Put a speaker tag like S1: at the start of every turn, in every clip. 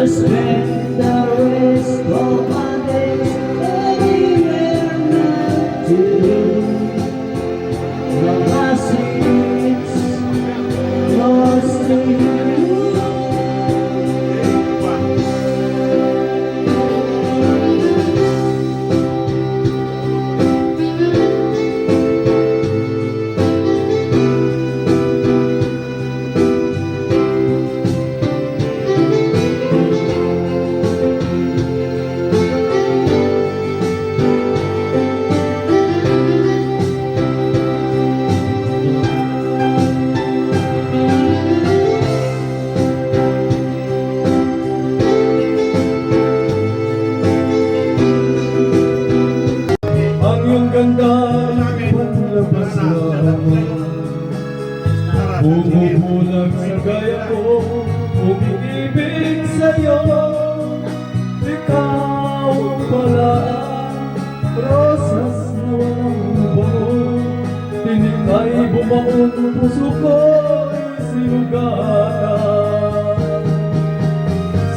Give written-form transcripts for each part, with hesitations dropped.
S1: spend the rest of my days anywhere not to do. The passage lost to you.
S2: Ang ganda panlabas lamang, bumubulag sa gaya ko, umibig sa'yo. Ikaw pala ang rosas na walang bango, tinig ay bumaon, puso ko'y sinugatan.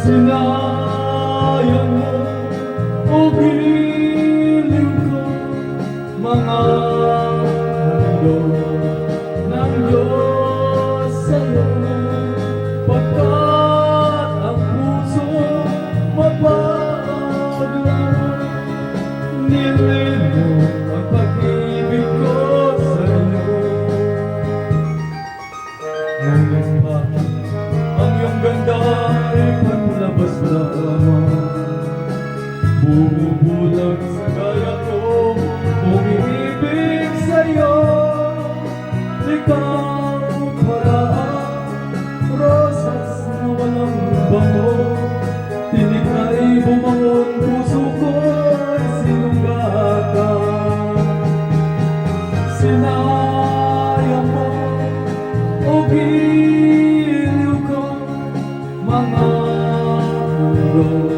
S2: Sinayang mo o giliw ko, mga handog ng Diyos sa'yo, pagkat ang puso mapaglaro, nilin mo ang pag-ibig ko sa'yo. Ngunit bakit ang iyong ganda ay panlabas lamang, bumubulag sa gaya ko, umibig sa'yo. Ikaw pala ang rosas na walang bango, tinig ay bumangon, puso ko'y sinugatan. Sinayang mo o giliw ko, mga handog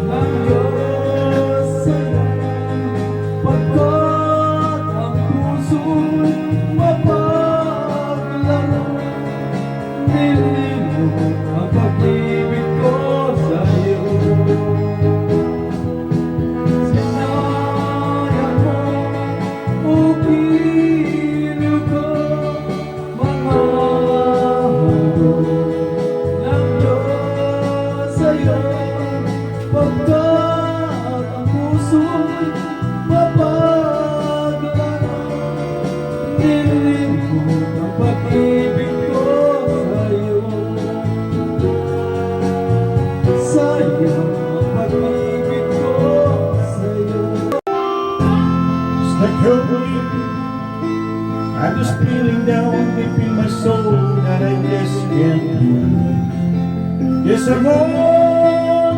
S2: ng Diyos sa'yo, pagkat ang puso'y mapaglaro, nilin mo ang pag-ibig ko sa'yo. Sinayang mo o giliw ko, mga handog ng Diyos sa'yo, pagkat ang puso'y mapaglaro, nilin mo ang pag-ibig ko sa'yo. Sayang ang pag-ibig ko sa'yo.
S3: Just like her breath, I'm just feeling down deep in my soul that I just can't move. Yes, I'm on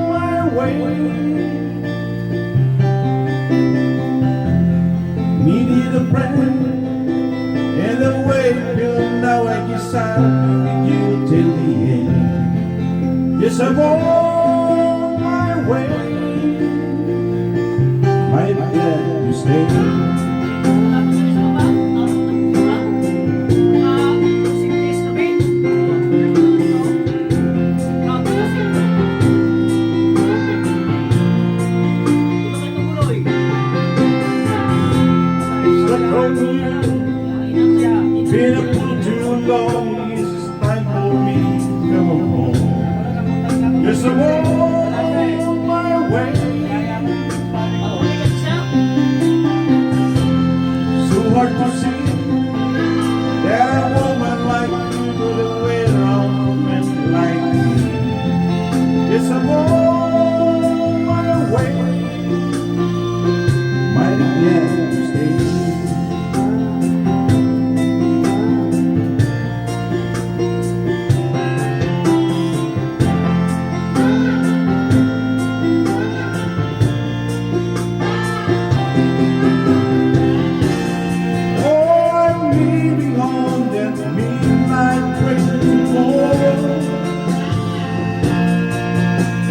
S3: my way. Needed a friend, and the way till now I decided with you till the end. Yes, I'm on my way. Might glad you stay. Been up for too long, it's time for me to come home. Yes, I'm on my way. So hard to see that a woman like you would have wait around a man like me. Yes, I'm on my way. Mighty glad to stay.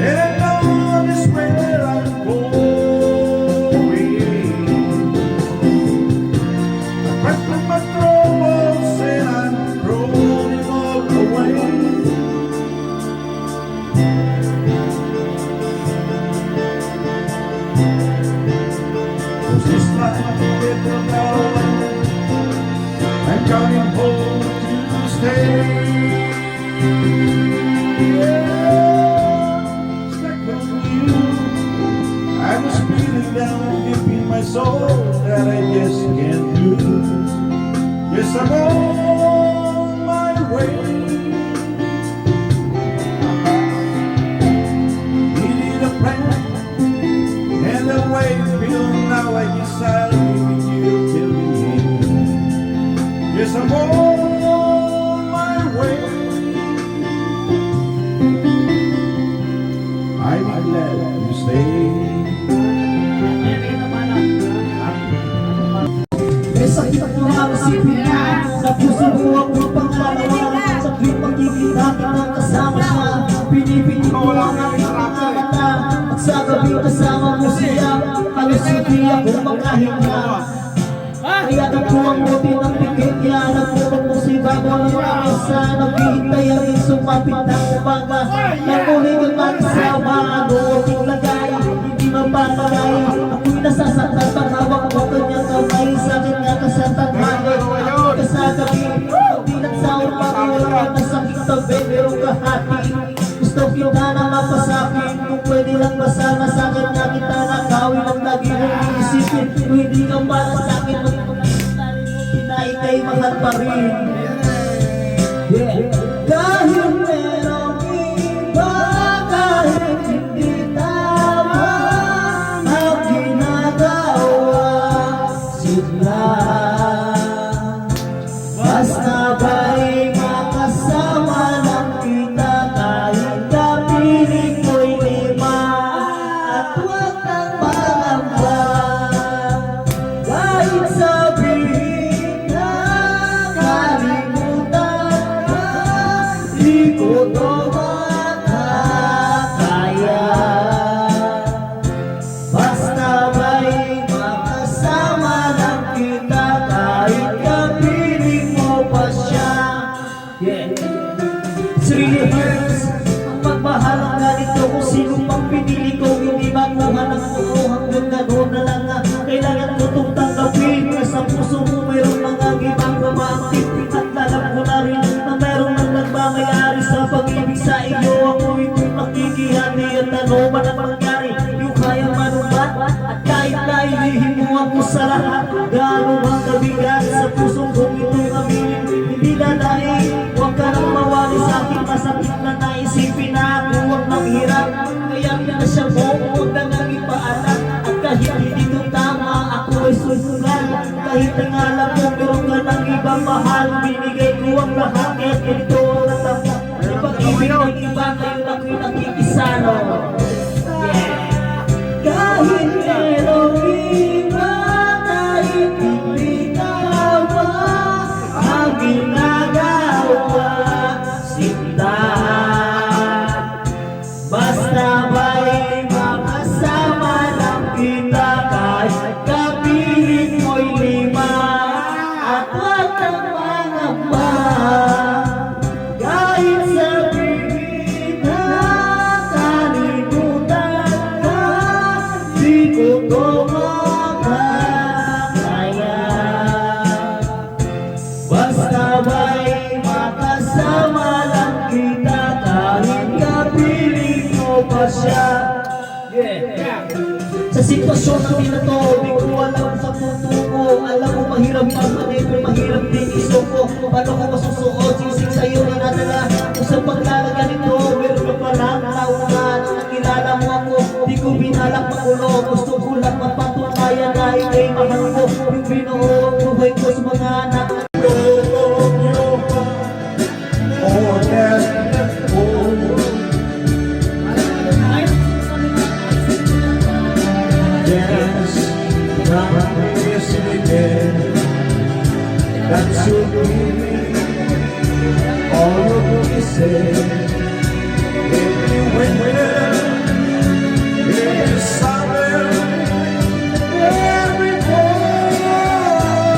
S3: Yeah. little darling, I'm coming home to stay. Yeah, stuck on you. I was feeling down deep in my soul that I just can't do. Yes, I'm on my way. Needed a plan, and the way it feels now I decided with you till the end. Yes, I'm on my way. I'm glad you stay.
S1: May sakit ang mga isipin niya. Sa puso ko ako pangalawa. Sa tuwing magkikita kitang kasama siya. Pinipinig ko ang aking mga mata. At sa gabi kasama mo siya. Halos hindi ako makahinga. Kaya nakuha mo din ang pikit niya. Nagpupag mo si bago ng isa. Naghihintay ang sumapit ng umaga. Nakuling ang mag-isama. Ano aking lagay? Hindi mapapagay. Ako'y nasasaktan pag hawak mo kanyang kamay. Sa akin nga kasatan hagay. Ako ka sa gabi. Pagdilat sa umaga. Wala na sakit tabi. Merong kahati. Gusto kita na mapasakin. Kung pwede lang masama sa akin na kita nakawin. Ang lagi mong iisipin. Kung hindi ka para sa akin. Ika'y mahal pa rin. Kahit merong iba, kahit hindi tama ang ginagawa sila, basta ba'y makasama lang kita kahit kapiling ko'y lima at huwag nang mangamba. Kahit sabihin di ko to makakaya, basta ba'y makasama lang kita kahit kapiling mo pa siya. It's really hurts ang magmahal ang ganito. Kung sino pang pinili ko hindi makuha ng buo. Hanggang gano'n na lang nga kailangan mo itong tanggapin. Nasa puso mo mayroong mga gibang romantic. At alam ko na rin na mayroong nang nagmamayari sa pag-ibig sa iyo. Ako'y makikihati at ano man ang mangyari. Yung kaya manubat at kahit na ilihim mo ako sa lahat. Gano'n ang kabigat sa pusong kong ito'y aminin. Hindi na dahil huwag ka nang mawali sa akin. Masakit na naisipin na ako ang nanghirap. Kaya pinasya mo huwag na nang ipaalam. At kahit hindi ito tama ako ay susugal. Kahit ang alam mo meron ka ng ibang mahal. Binigay ko ang lahat kaya ganito ang natapos. Ang pag-ibig ng iba kayo na ko'y nakikisano. Kahit merong iba, kahit hindi tawa ang ginagawa sinta, basta ba'y makasama lang kita kahit kapiling mo'y lima at huwag kang mangamba. Kahit sabihin na kalimutan ka, di ko to makakaya, basta ba'y makasama lang kita kahit kapiling mo pa siya. Sa sitwasyon natin na to, di ko alam sa puso ko. Alam mo mahirap pagmanin, pero mahirap din isuko. Paano ko masusuot, sisig sa'yo ninadala. Kung sa paglalaga nito, meron ka palang nauna na nakilala mo ako. Di ko binalak magulo, gusto ko lang mapatunayan na ika'y mahal ko. Yung binuo ang buhay ko sa mga anak.
S3: Oh, yes, oh. Yes, promise me again that you'll give me all of what you said. Every winter, every summer, every fall.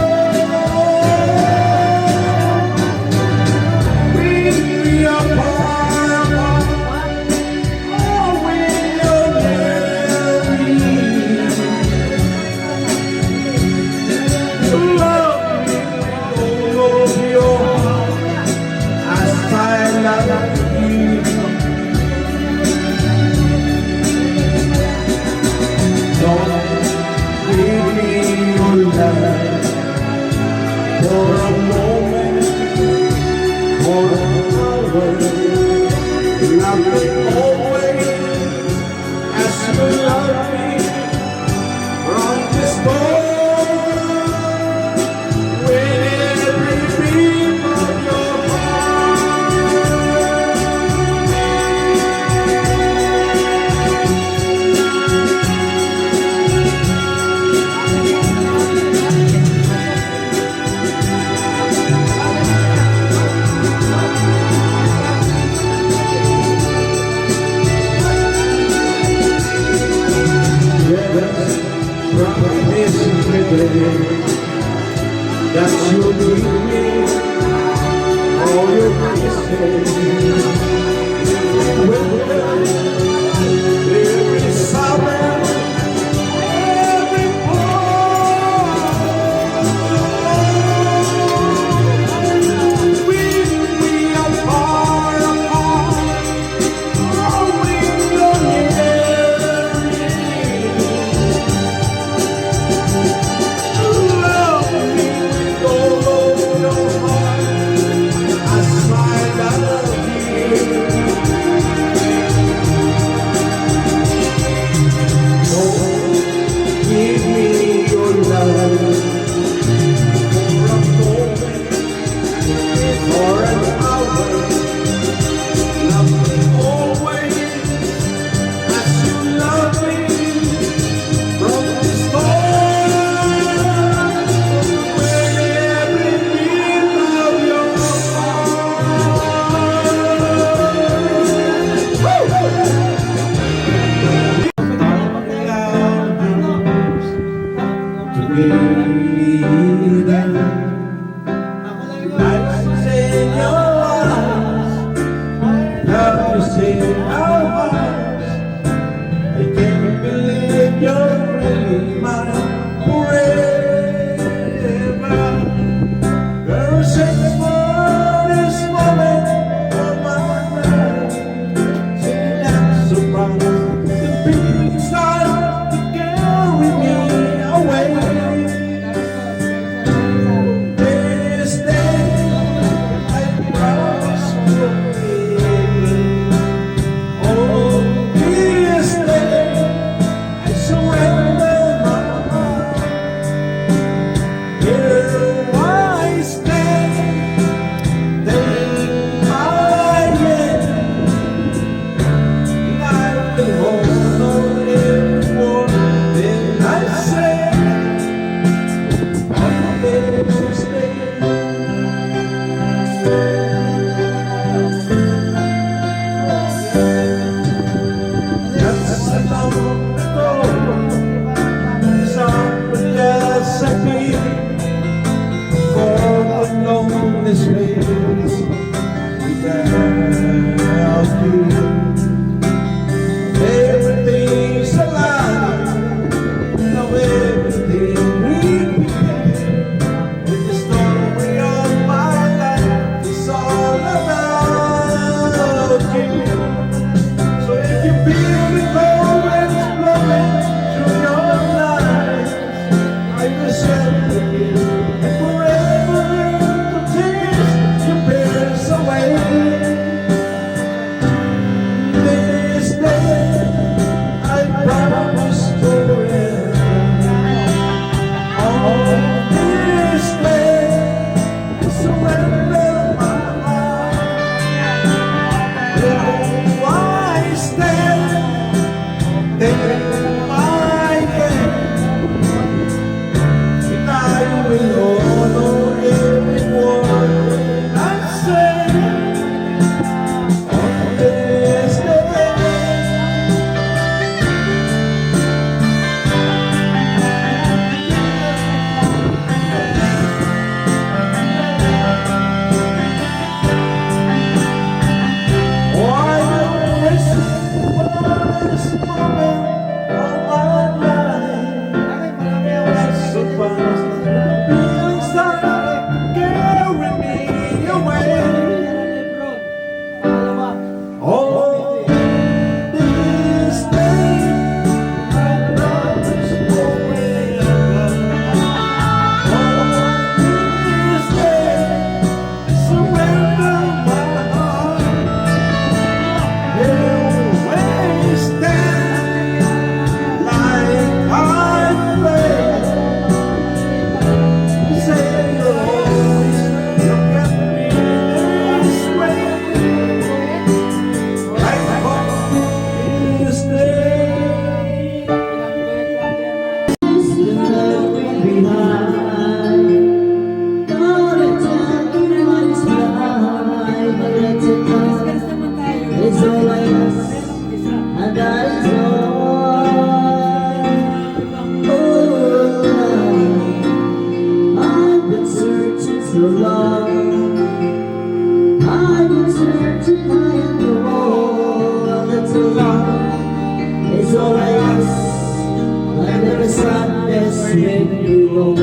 S2: when you roll.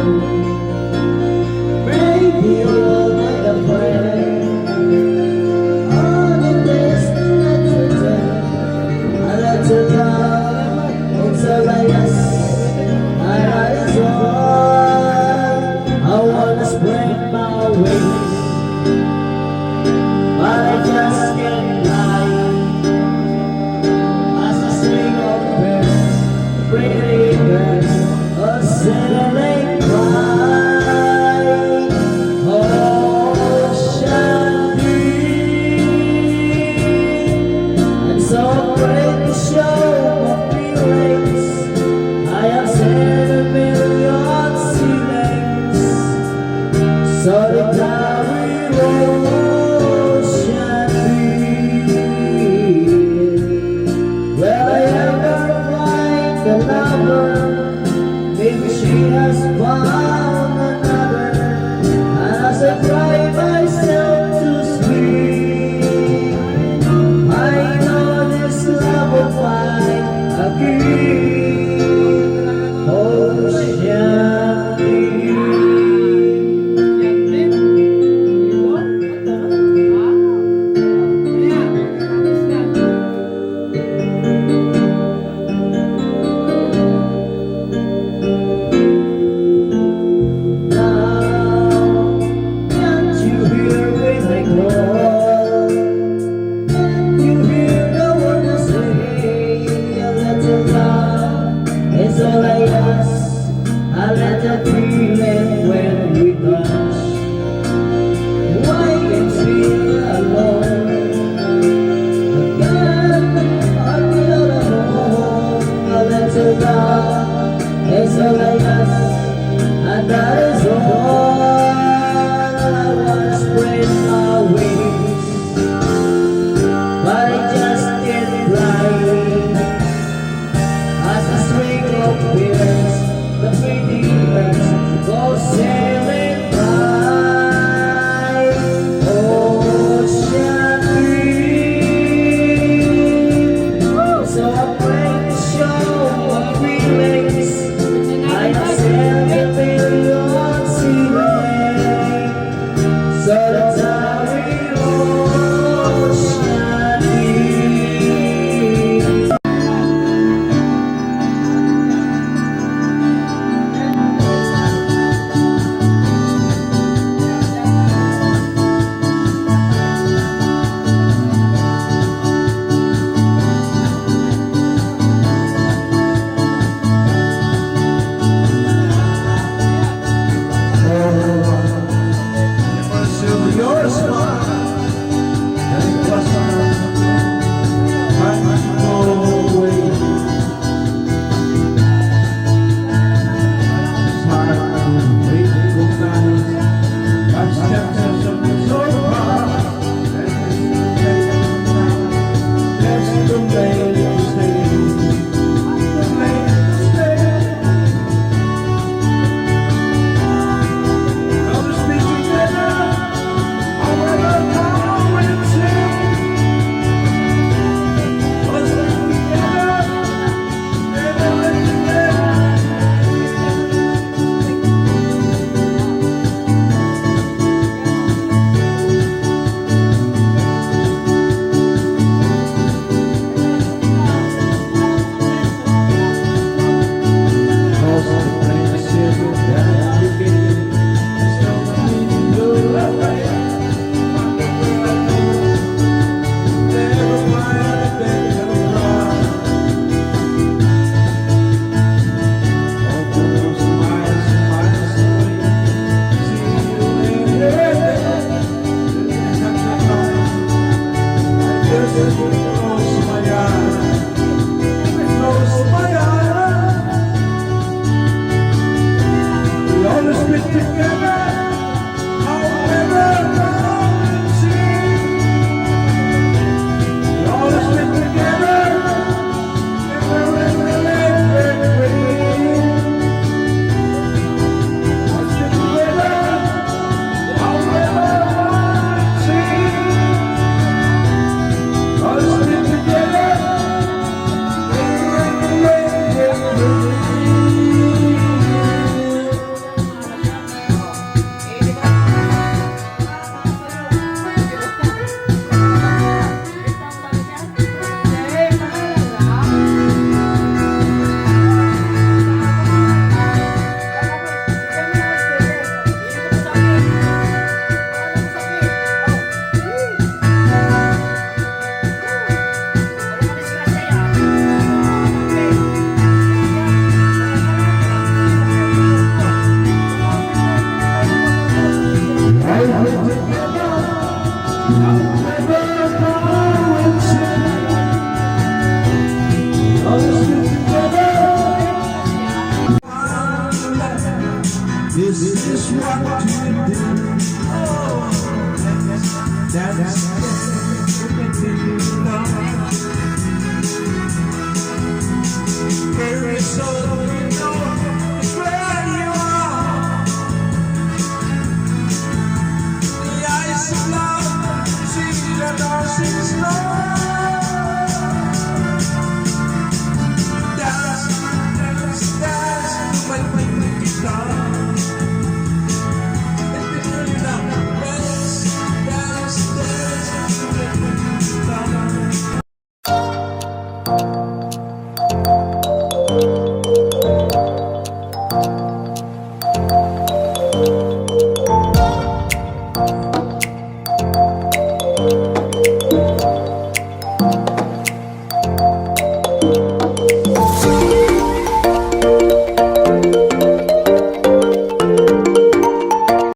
S2: Baby, you're like a friend. On the best night to tell. I like to love until I yes. I is all. I wanna spread my wings, but I just can't lie. As I swing on birds, pretty girls, a sailing by. Ocean deep, and so great to show my feelings. I have said a million ceilings, solitary ocean deep. Will I ever find a lover? Maybe she has found another. And as I cry myself to sleep, I know this love will find a deep ocean deep.
S3: so